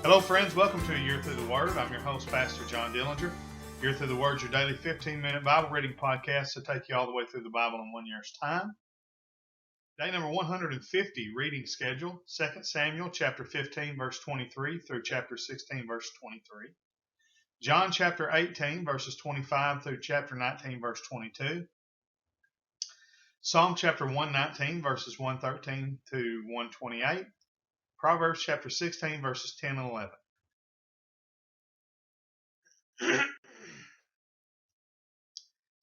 Hello friends, welcome to A Year Through the Word. I'm your host, Pastor John Dillinger. Year Through the Word is your daily 15-minute Bible reading podcast to take you all the way through the Bible in 1 year's time. Day number 150 reading schedule, 2 Samuel chapter 15 verse 23 through chapter 16 verse 23. John chapter 18 verses 25 through chapter 19 verse 22. Psalm chapter 119 verses 113 to 128. Proverbs chapter 16 verses 10 and 11.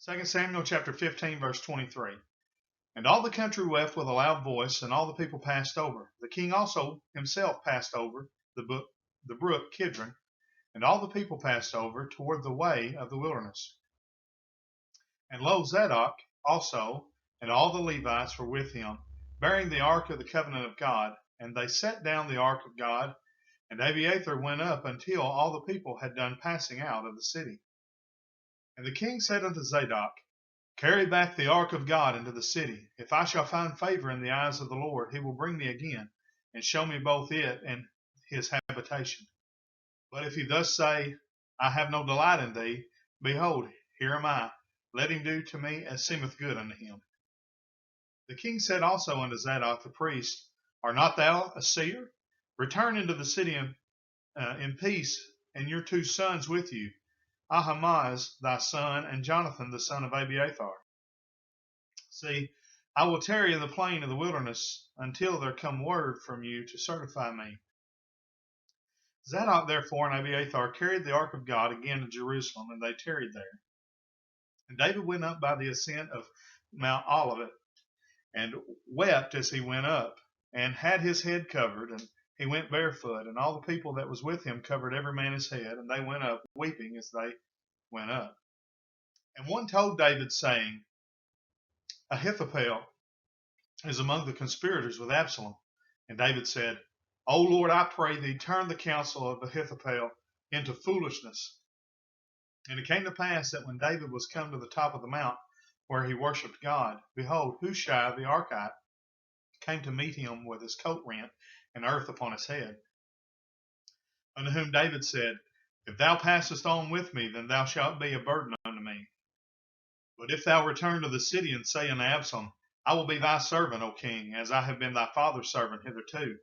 2 Samuel chapter 15 verse 23. And all the country wept with a loud voice, and all the people passed over. The king also himself passed over the brook Kidron, and all the people passed over toward the way of the wilderness. And lo, Zadok also and all the Levites were with him, bearing the ark of the covenant of God. And they set down the ark of God, and Abiathar went up until all the people had done passing out of the city. And the king said unto Zadok, Carry back the ark of God into the city. If I shall find favor in the eyes of the Lord, he will bring me again, and show me both it and his habitation. But if he thus say, I have no delight in thee, behold, here am I. Let him do to me as seemeth good unto him. The king said also unto Zadok the priest, Art not thou a seer? Return into the city in peace, and your 2 sons with you, Ahimaaz thy son, and Jonathan the son of Abiathar. See, I will tarry in the plain of the wilderness until there come word from you to certify me. Zadok therefore and Abiathar carried the ark of God again to Jerusalem, and they tarried there. And David went up by the ascent of Mount Olivet, and wept as he went up, and had his head covered, and he went barefoot, and all the people that was with him covered every man his head, and they went up weeping as they went up. And one told David, saying, Ahithophel is among the conspirators with Absalom. And David said, O Lord, I pray thee, turn the counsel of Ahithophel into foolishness. And it came to pass that when David was come to the top of the mount where he worshipped God, behold, Hushai the Archite came to meet him with his coat rent and earth upon his head. Unto whom David said, If thou passest on with me, then thou shalt be a burden unto me. But if thou return to the city and say unto Absalom, I will be thy servant, O king, as I have been thy father's servant hitherto,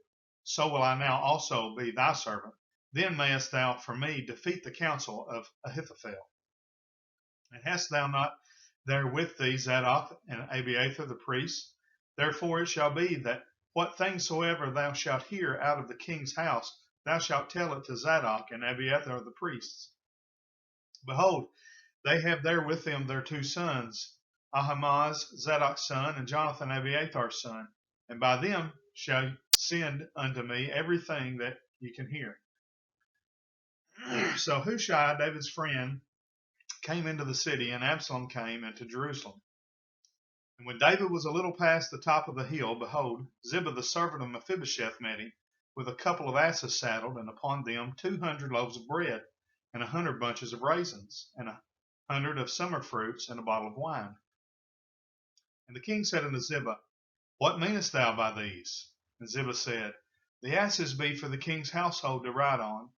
so will I now also be thy servant. Then mayest thou for me defeat the counsel of Ahithophel. And hast thou not there with thee Zadok and Abiathar the priests? Therefore it shall be that what things soever thou shalt hear out of the king's house, thou shalt tell it to Zadok and Abiathar the priests. Behold, they have there with them their 2 sons, Ahimaaz, Zadok's son, and Jonathan, Abiathar's son, and by them shall you send unto me everything that you can hear. So Hushai, David's friend, came into the city, and Absalom came into Jerusalem. And when David was a little past the top of the hill, behold, Ziba the servant of Mephibosheth met him, with a couple of asses saddled, and upon them 200 loaves of bread, and 100 bunches of raisins, and 100 of summer fruits, and a bottle of wine. And the king said unto Ziba, What meanest thou by these? And Ziba said, The asses be for the king's household to ride on,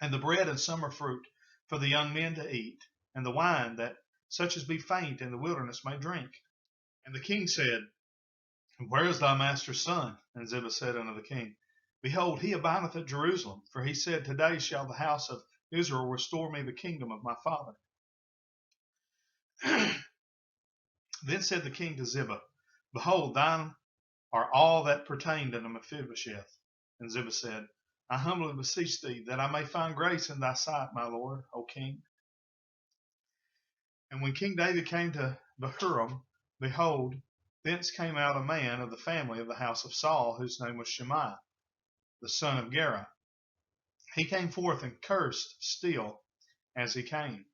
and the bread and summer fruit for the young men to eat, and the wine that such as be faint in the wilderness may drink. And the king said, Where is thy master's son? And Ziba said unto the king, Behold, he abideth at Jerusalem, for he said, Today shall the house of Israel restore me the kingdom of my father. Then said the king to Ziba, Behold, thine are all that pertained unto Mephibosheth. And Ziba said, I humbly beseech thee that I may find grace in thy sight, my lord, O king. And when King David came to Bahurim, behold, thence came out a man of the family of the house of Saul, whose name was Shimei, the son of Gera. He came forth and cursed still as he came.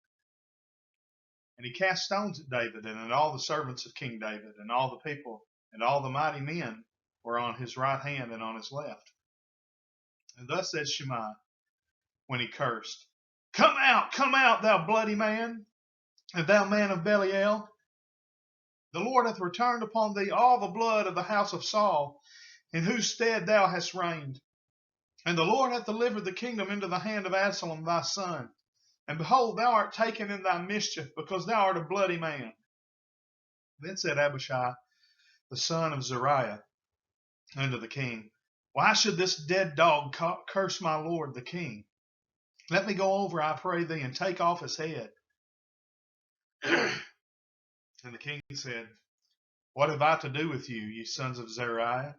And he cast stones at David and at all the servants of King David, and all the people and all the mighty men were on his right hand and on his left. And thus said Shimei, when he cursed, Come out, thou bloody man, and thou man of Belial. The Lord hath returned upon thee all the blood of the house of Saul, in whose stead thou hast reigned. And the Lord hath delivered the kingdom into the hand of Absalom thy son. And behold, thou art taken in thy mischief, because thou art a bloody man. Then said Abishai, the son of Zeruiah, unto the king, Why should this dead dog curse my lord the king? Let me go over, I pray thee, and take off his head. And the king said, What have I to do with you, ye sons of Zeruiah?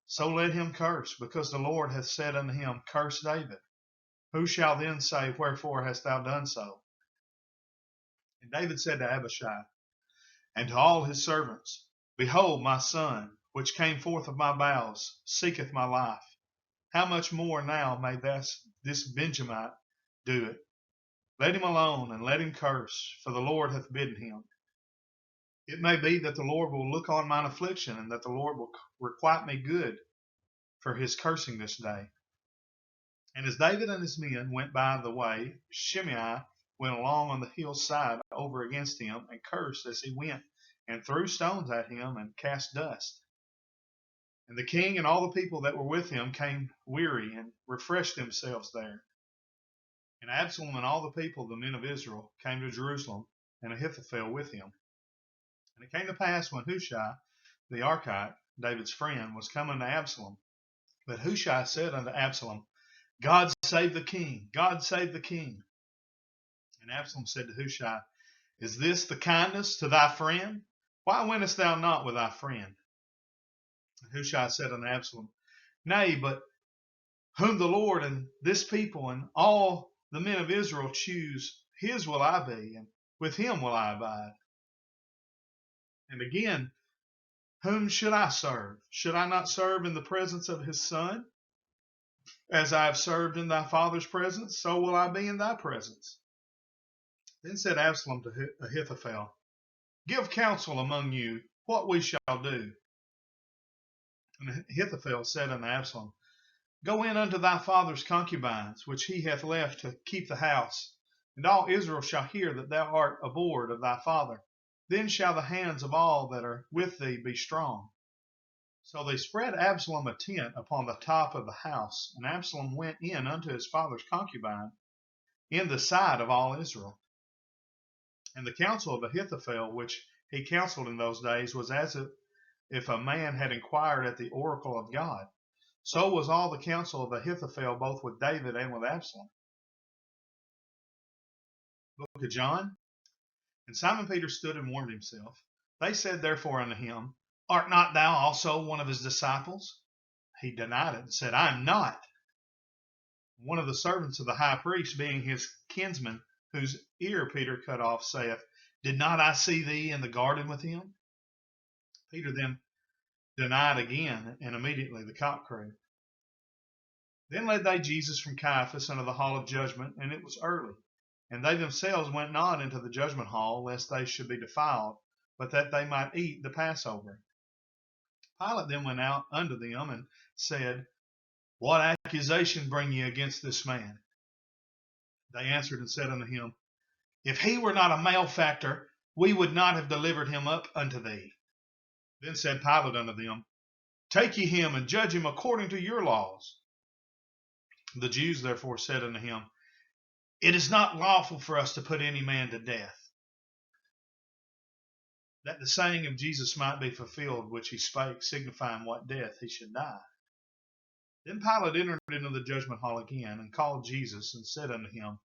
So let him curse, because the Lord hath said unto him, Curse David. Who shall then say, Wherefore hast thou done so? And David said to Abishai and to all his servants, Behold, my son, which came forth of my bowels, seeketh my life. How much more now may this Benjamite do it? Let him alone, and let him curse, for the Lord hath bidden him. It may be that the Lord will look on mine affliction, and that the Lord will requite me good for his cursing this day. And as David and his men went by the way, Shimei went along on the hillside over against him, and cursed as he went, and threw stones at him, and cast dust. And the king and all the people that were with him came weary, and refreshed themselves there. And Absalom and all the people, the men of Israel, came to Jerusalem, and Ahithophel with him. And it came to pass, when Hushai the Archite, David's friend, was coming to Absalom, that Hushai said unto Absalom, God save the king, God save the king. And Absalom said to Hushai, Is this the kindness to thy friend? Why wentest thou not with thy friend? And Hushai said unto Absalom, Nay, but whom the Lord and this people and all the men of Israel choose, his will I be, and with him will I abide. And again, whom should I serve? Should I not serve in the presence of his son? As I have served in thy father's presence, so will I be in thy presence. Then said Absalom to Ahithophel, Give counsel among you what we shall do. And Ahithophel said unto Absalom, Go in unto thy father's concubines, which he hath left to keep the house, and all Israel shall hear that thou art abhorred of thy father. Then shall the hands of all that are with thee be strong. So they spread Absalom a tent upon the top of the house, and Absalom went in unto his father's concubine in the sight of all Israel. And the counsel of Ahithophel, which he counseled in those days, was as if a man had inquired at the oracle of God. So was all the counsel of Ahithophel, both with David and with Absalom. Book of John. And Simon Peter stood and warmed himself. They said therefore unto him, Art not thou also one of his disciples? He denied it and said, I am not. One of the servants of the high priest, being his kinsman, whose ear Peter cut off, saith, Did not I see thee in the garden with him? Peter then denied again, and immediately the cock crew. Then led they Jesus from Caiaphas unto the hall of judgment, and it was early. And they themselves went not into the judgment hall, lest they should be defiled, but that they might eat the Passover. Pilate then went out unto them, and said, What accusation bring ye against this man? They answered and said unto him, If he were not a malefactor, we would not have delivered him up unto thee. Then said Pilate unto them, Take ye him, and judge him according to your laws. The Jews therefore said unto him, It is not lawful for us to put any man to death, that the saying of Jesus might be fulfilled, which he spake, signifying what death he should die. Then Pilate entered into the judgment hall again, and called Jesus, and said unto him,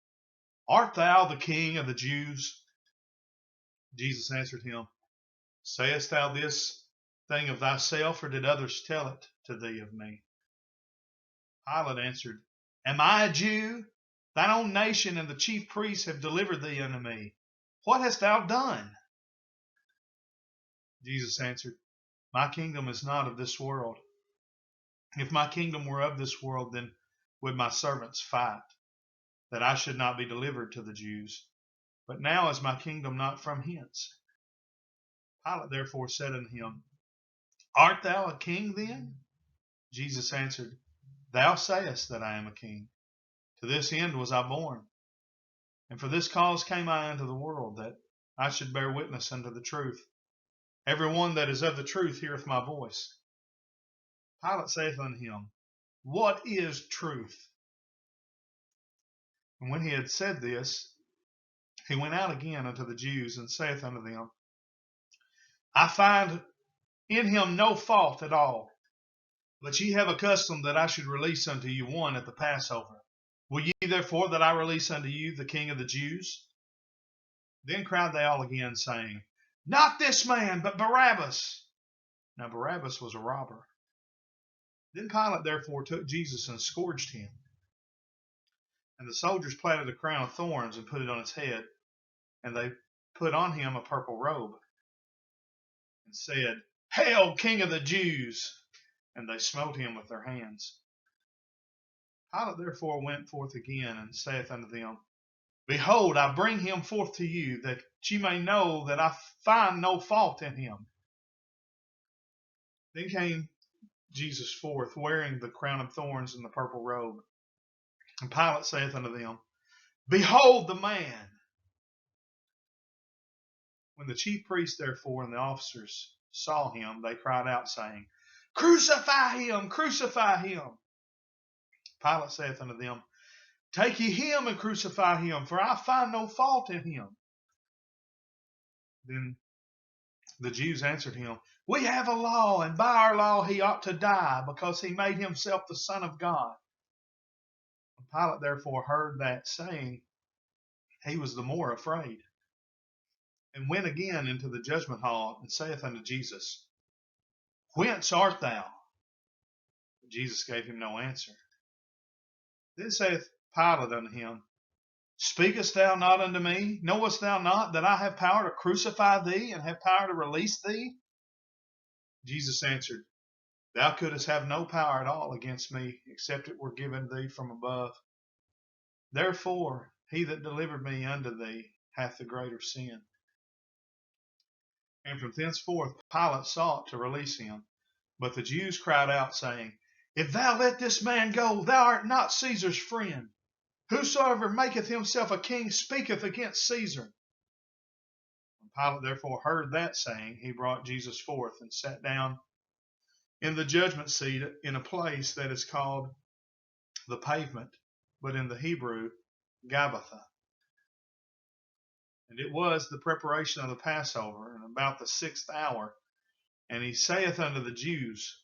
Art thou the king of the Jews? Jesus answered him, Sayest thou this thing of thyself, or did others tell it to thee of me? Pilate answered, Am I a Jew? Thine own nation and the chief priests have delivered thee unto me. What hast thou done? Jesus answered, My kingdom is not of this world. If my kingdom were of this world, then would my servants fight, that I should not be delivered to the Jews. But now is my kingdom not from hence. Pilate therefore said unto him, Art thou a king then? Jesus answered, Thou sayest that I am a king. To this end was I born, and for this cause came I into the world, that I should bear witness unto the truth. Every one that is of the truth heareth my voice. Pilate saith unto him, What is truth? And when he had said this, he went out again unto the Jews, and saith unto them, I find in him no fault at all. But ye have a custom that I should release unto you one at the Passover. Will ye therefore that I release unto you the King of the Jews? Then cried they all again, saying, Not this man, but Barabbas. Now Barabbas was a robber. Then Pilate therefore took Jesus and scourged him. And the soldiers platted a crown of thorns and put it on his head. And they put on him a purple robe, and said, Hail, King of the Jews! And they smote him with their hands. Pilate therefore went forth again, and saith unto them, Behold, I bring him forth to you, that ye may know that I find no fault in him. Then came Jesus forth, wearing the crown of thorns and the purple robe. And Pilate saith unto them, Behold the man! When the chief priests therefore and the officers saw him, they cried out, saying, Crucify him! Crucify him! Pilate saith unto them, Take ye him and crucify him, for I find no fault in him. Then the Jews answered him, We have a law, and by our law he ought to die, because he made himself the Son of God. And Pilate therefore heard that saying, he was the more afraid, and went again into the judgment hall, and saith unto Jesus, Whence art thou? But Jesus gave him no answer. Then saith Pilate unto him, Speakest thou not unto me? Knowest thou not that I have power to crucify thee, and have power to release thee? Jesus answered, Thou couldst have no power at all against me, except it were given thee from above. Therefore he that delivered me unto thee hath the greater sin. And from thenceforth Pilate sought to release him. But the Jews cried out, saying, If thou let this man go, thou art not Caesar's friend. Whosoever maketh himself a king speaketh against Caesar. When Pilate therefore heard that saying, he brought Jesus forth, and sat down in the judgment seat in a place that is called the Pavement, but in the Hebrew, Gabbatha. And it was the preparation of the Passover, and about the 6th hour. And he saith unto the Jews,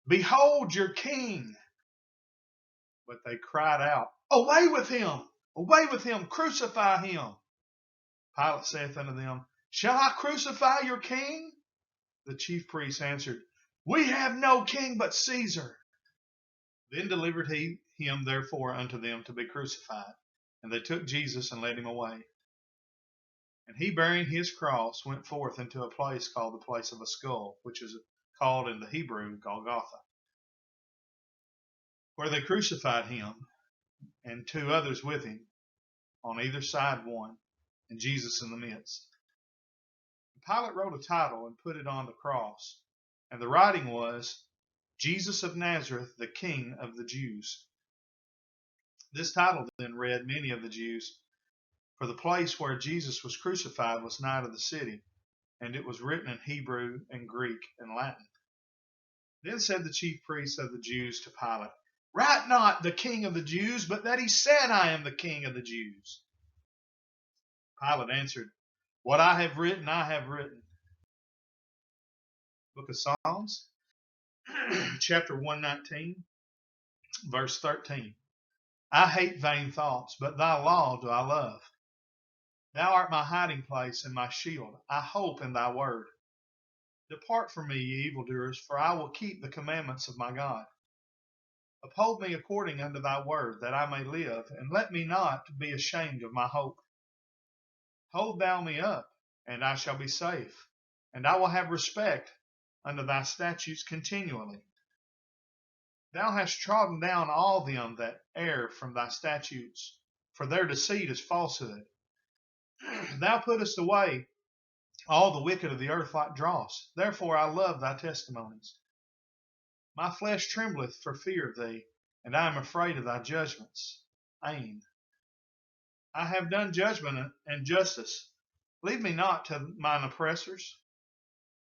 Behold your king! But they cried out, Away with him! Away with him! Crucify him! Pilate saith unto them, Shall I crucify your king? The chief priests answered, We have no king but Caesar. Then delivered he him therefore unto them to be crucified. And they took Jesus and led him away. And he, bearing his cross, went forth into a place called the place of a skull, which is called in the Hebrew Golgotha, where they crucified him, and 2 others with him, on either side one, and Jesus in the midst. And Pilate wrote a title and put it on the cross, and the writing was, Jesus of Nazareth, the King of the Jews. This title then read many of the Jews, for the place where Jesus was crucified was nigh to the city, and it was written in Hebrew and Greek and Latin. Then said the chief priests of the Jews to Pilate, Write not the King of the Jews, but that he said, I am the King of the Jews. Pilate answered, What I have written, I have written. Book of Psalms, chapter 119, verse 13. I hate vain thoughts, but thy law do I love. Thou art my hiding place and my shield. I hope in thy word. Depart from me, ye evildoers, for I will keep the commandments of my God. Uphold me according unto thy word, that I may live, and let me not be ashamed of my hope. Hold thou me up, and I shall be safe, and I will have respect unto thy statutes continually. Thou hast trodden down all them that err from thy statutes, for their deceit is falsehood. Thou puttest away all the wicked of the earth like dross. Therefore I love thy testimonies. My flesh trembleth for fear of thee, and I am afraid of thy judgments. Ain. I have done judgment and justice. Leave me not to mine oppressors.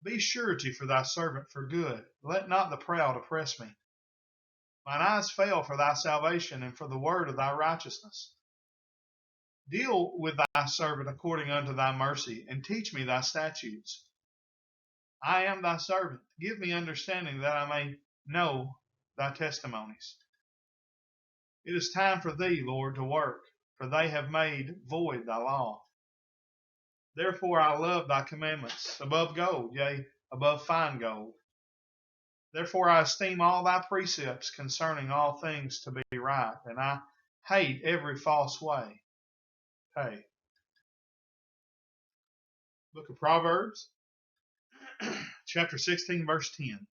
Be surety for thy servant for good. Let not the proud oppress me. Mine eyes fail for thy salvation and for the word of thy righteousness. Deal with thy servant according unto thy mercy, and teach me thy statutes. I am thy servant. Give me understanding that I may know thy testimonies. It is time for thee, Lord, to work, for they have made void thy law. Therefore I love thy commandments above gold, yea, above fine gold. Therefore I esteem all thy precepts concerning all things to be right, and I hate every false way. Hey. Book of Proverbs, chapter 16, verse 10.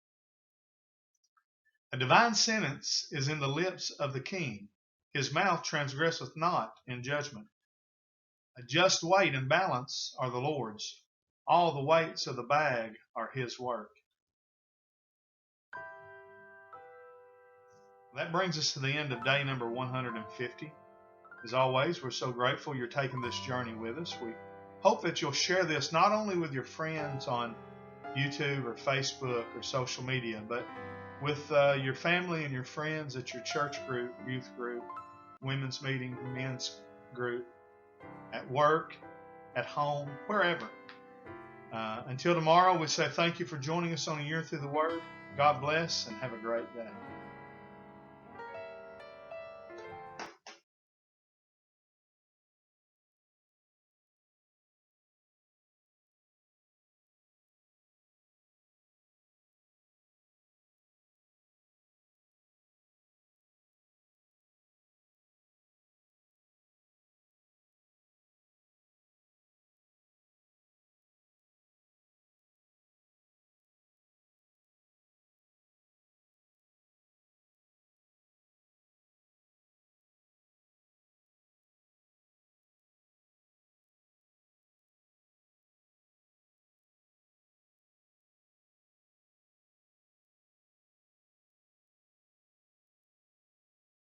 A divine sentence is in the lips of the king. His mouth transgresseth not in judgment. A just weight and balance are the Lord's. All the weights of the bag are his work. That brings us to the end of day number 150. As always, we're so grateful you're taking this journey with us. We hope that you'll share this not only with your friends on YouTube or Facebook or social media, but with your family and your friends at your church group, youth group, women's meeting, men's group, at work, at home, wherever. Until tomorrow, we say thank you for joining us on A Year Through the Word. God bless and have a great day.